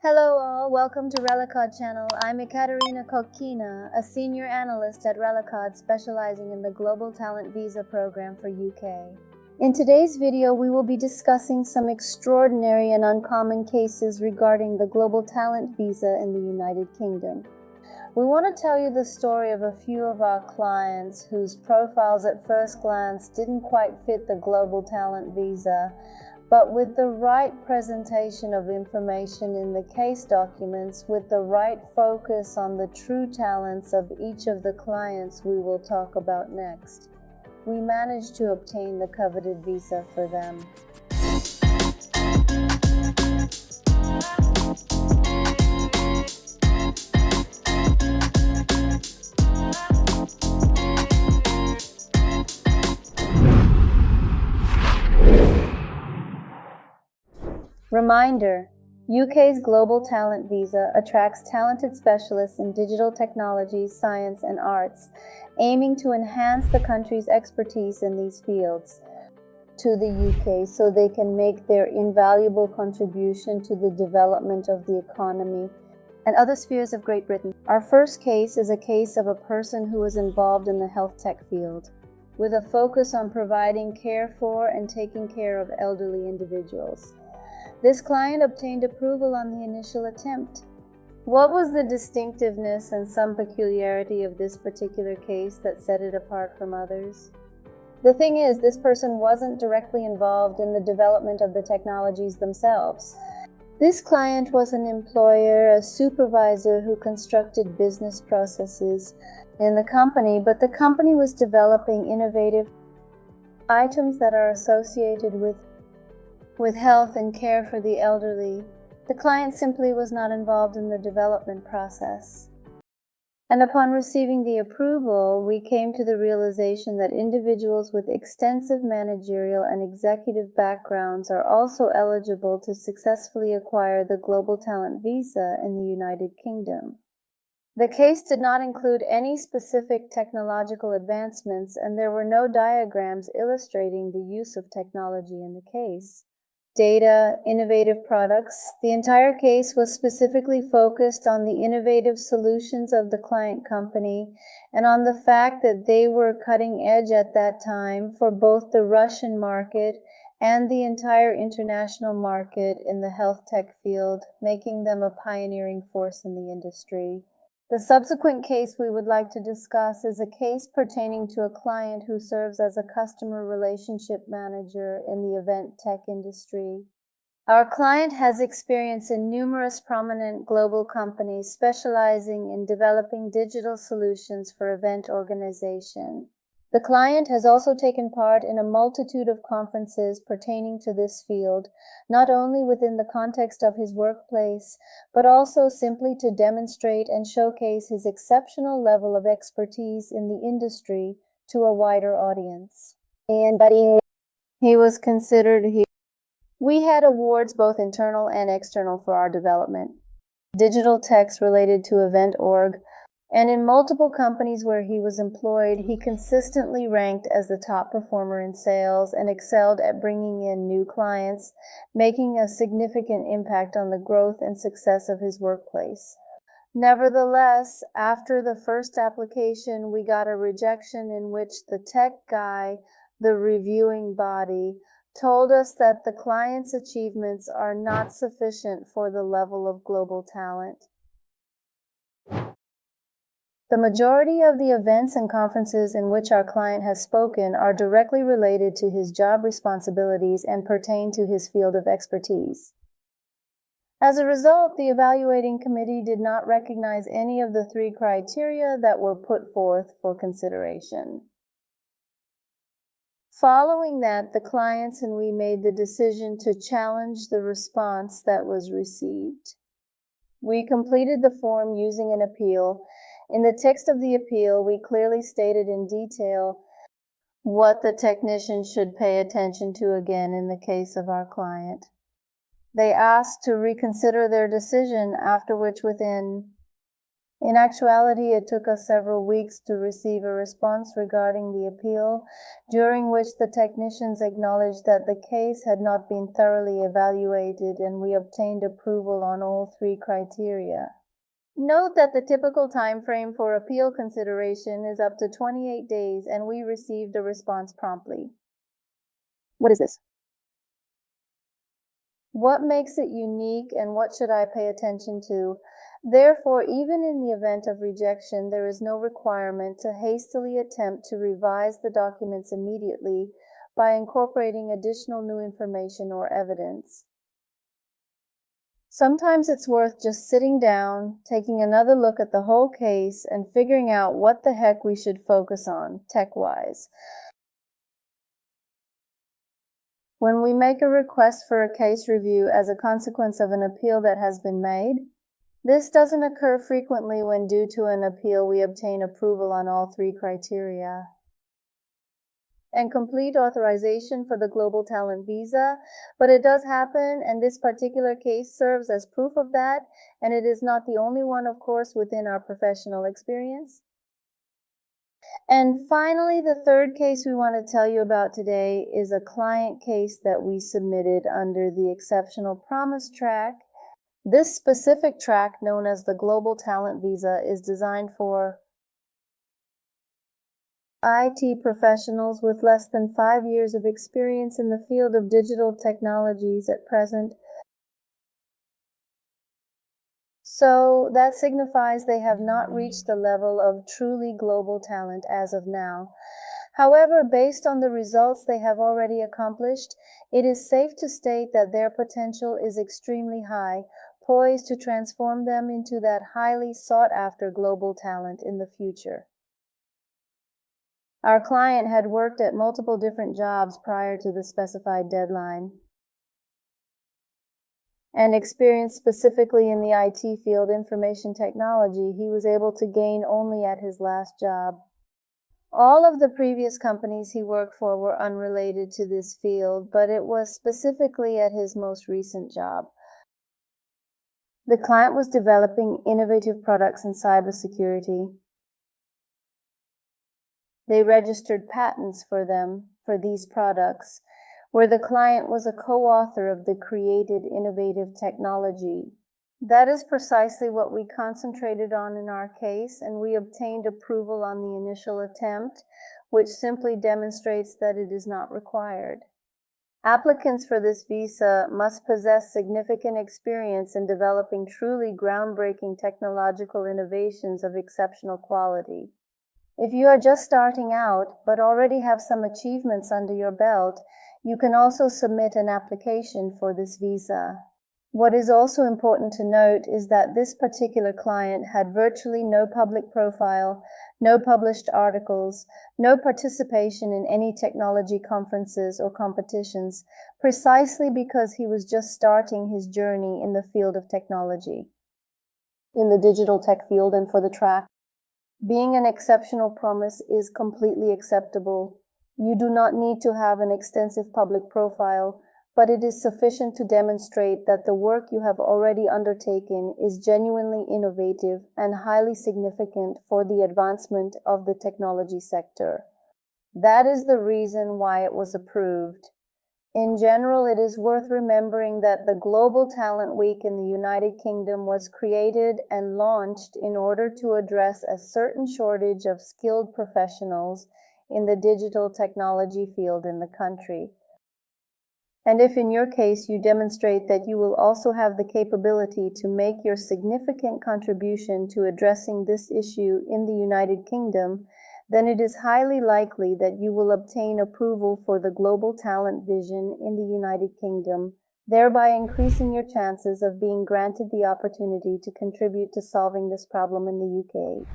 Hello all, welcome to Relicod channel. I'm Ekaterina Kokina, a senior analyst at Relicod specializing in the Global Talent Visa program for UK. In today's video, we will be discussing some extraordinary and uncommon cases regarding the Global Talent Visa in the United Kingdom. We want to tell you the story of a few of our clients whose profiles at first glance didn't quite fit the Global Talent Visa, but with the right presentation of information in the case documents, with the right focus on the true talents of each of the clients we will talk about next, we managed to obtain the coveted visa for them. Reminder: UK's Global Talent Visa attracts talented specialists in digital technologies, science, and arts, aiming to enhance the country's expertise in these fields to the UK so they can make their invaluable contribution to the development of the economy and other spheres of Great Britain. Our first case is a case of a person who is involved in the health tech field, with a focus on providing care for and taking care of elderly individuals. This client obtained approval on the initial attempt. What was the distinctiveness and some peculiarity of this particular case that set it apart from others? The thing is, this person wasn't directly involved in the development of the technologies themselves. This client was an employer, a supervisor who constructed business processes in the company, but the company was developing innovative items that are associated with health and care for the elderly. The client simply was not involved in the development process. And upon receiving the approval, we came to the realization that individuals with extensive managerial and executive backgrounds are also eligible to successfully acquire the Global Talent Visa in the United Kingdom. The case did not include any specific technological advancements, and there were no diagrams illustrating the use of technology in the case. Data, innovative products. The entire case was specifically focused on the innovative solutions of the client company and on the fact that they were cutting edge at that time for both the Russian market and the entire international market in the health tech field, making them a pioneering force in the industry. The subsequent case we would like to discuss is a case pertaining to a client who serves as a customer relationship manager in the event tech industry. Our client has experience in numerous prominent global companies specializing in developing digital solutions for event organization. The client has also taken part in a multitude of conferences pertaining to this field, not only within the context of his workplace, but also simply to demonstrate and showcase his exceptional level of expertise in the industry to a wider audience. He was considered here. We had awards both internal and external for our development. Digital techs related to event org, and in multiple companies where he was employed, he consistently ranked as the top performer in sales and excelled at bringing in new clients, making a significant impact on the growth and success of his workplace. Nevertheless, after the first application, we got a rejection in which the tech guy, the reviewing body, told us that the client's achievements are not sufficient for the level of global talent. The majority of the events and conferences in which our client has spoken are directly related to his job responsibilities and pertain to his field of expertise. As a result, the evaluating committee did not recognize any of the three criteria that were put forth for consideration. Following that, the clients and we made the decision to challenge the response that was received. We completed the form using an appeal. In the text of the appeal, we clearly stated in detail what the technician should pay attention to again in the case of our client. They asked to reconsider their decision, after which within In actuality, it took us several weeks to receive a response regarding the appeal, during which the technicians acknowledged that the case had not been thoroughly evaluated, and we obtained approval on all three criteria. Note that the typical time frame for appeal consideration is up to 28 days, and we received a response promptly. What is this? What makes it unique, and what should I pay attention to? Therefore, even in the event of rejection, there is no requirement to hastily attempt to revise the documents immediately by incorporating additional new information or evidence. Sometimes it's worth just sitting down, taking another look at the whole case, and figuring out what the heck we should focus on, tech-wise. When we make a request for a case review as a consequence of an appeal that has been made, this doesn't occur frequently when due to an appeal we obtain approval on all three criteria. And complete authorization for the Global Talent Visa, but it does happen, and this particular case serves as proof of that, and it is not the only one, of course, within our professional experience. And finally, the third case we want to tell you about today is a client case that we submitted under the Exceptional Promise track. This specific track, known as the Global Talent Visa, is designed for IT professionals with less than 5 years of experience in the field of digital technologies at present. So that signifies they have not reached the level of truly global talent as of now. However, based on the results they have already accomplished, it is safe to state that their potential is extremely high, poised to transform them into that highly sought-after global talent in the future. Our client had worked at multiple different jobs prior to the specified deadline, and experienced specifically in the IT field, information technology, he was able to gain only at his last job. All of the previous companies he worked for were unrelated to this field, but it was specifically at his most recent job. The client was developing innovative products in cybersecurity. They registered patents for these products, where the client was a co-author of the created innovative technology. That is precisely what we concentrated on in our case, and we obtained approval on the initial attempt, which simply demonstrates that it is not required. Applicants for this visa must possess significant experience in developing truly groundbreaking technological innovations of exceptional quality. If you are just starting out, but already have some achievements under your belt, you can also submit an application for this visa. What is also important to note is that this particular client had virtually no public profile, no published articles, no participation in any technology conferences or competitions, precisely because he was just starting his journey in the field of technology, in the digital tech field and for the track. Being an exceptional promise is completely acceptable. You do not need to have an extensive public profile, but it is sufficient to demonstrate that the work you have already undertaken is genuinely innovative and highly significant for the advancement of the technology sector. That is the reason why it was approved. In general, it is worth remembering that the Global Talent Week in the United Kingdom was created and launched in order to address a certain shortage of skilled professionals in the digital technology field in the country. And if in your case you demonstrate that you will also have the capability to make your significant contribution to addressing this issue in the United Kingdom, then it is highly likely that you will obtain approval for the Global Talent Vision in the United Kingdom, thereby increasing your chances of being granted the opportunity to contribute to solving this problem in the UK.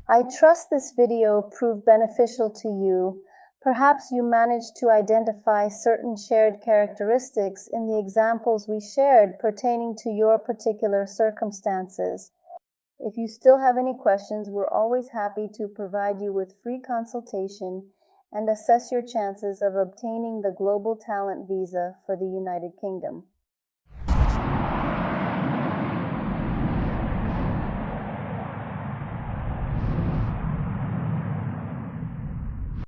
I trust this video proved beneficial to you. Perhaps you managed to identify certain shared characteristics in the examples we shared pertaining to your particular circumstances. If you still have any questions, we're always happy to provide you with free consultation and assess your chances of obtaining the Global Talent Visa for the United Kingdom.